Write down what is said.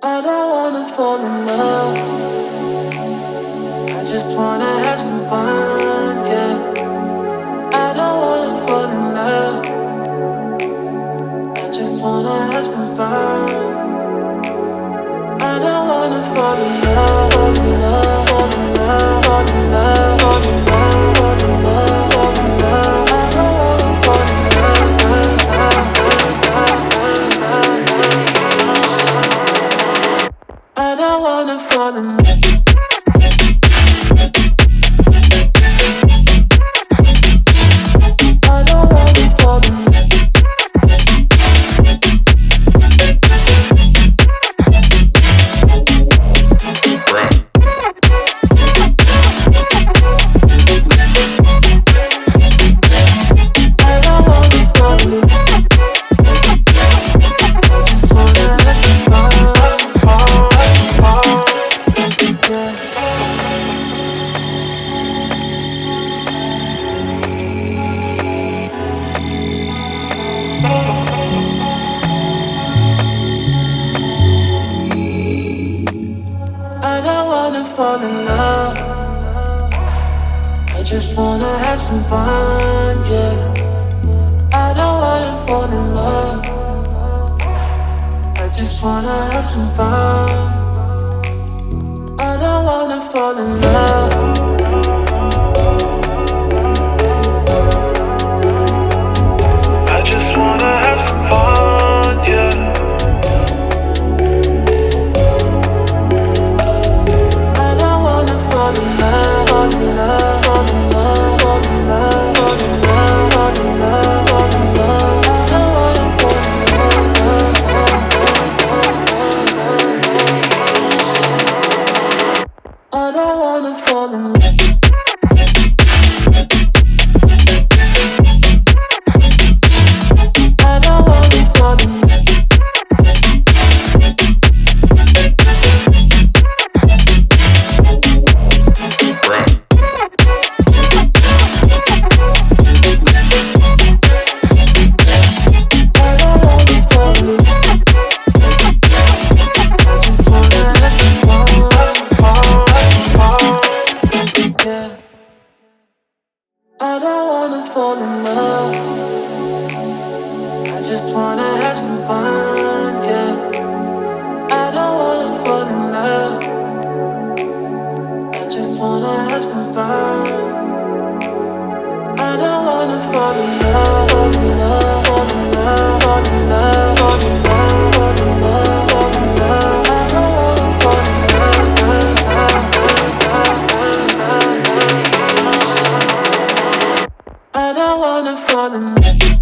I don't wanna fall in love. I just wanna have some fun, yeah. I don't wanna fall in love. I just wanna have some fun. I don't wanna fall in love, fall in love, fall in love, fall in love, fall in love, fall in love, fall in love. I don't wanna fall in love, I don't wanna fall in love. I don't wanna fall in love. I just wanna have some fun, yeah. I don't wanna fall in love. I just wanna have some fun. I don't wanna fall in love. I just wanna have some fun, yeah. I don't wanna fall in love, fall in love, fall in love, fall in love, fall in love, fall in love, fall in love. I don't wanna fall in love. I don't wanna fall in love. I don't wanna fall in love. I don't wanna fall in love. I just wanna have some fun, yeah. I don't wanna fall in love. I just wanna have some fun. I don't wanna fall in love, fall in love, fall in love, fall in love, fall in love, fall in love, fall in love. I don't wanna fall in love. I don't wanna fall in love.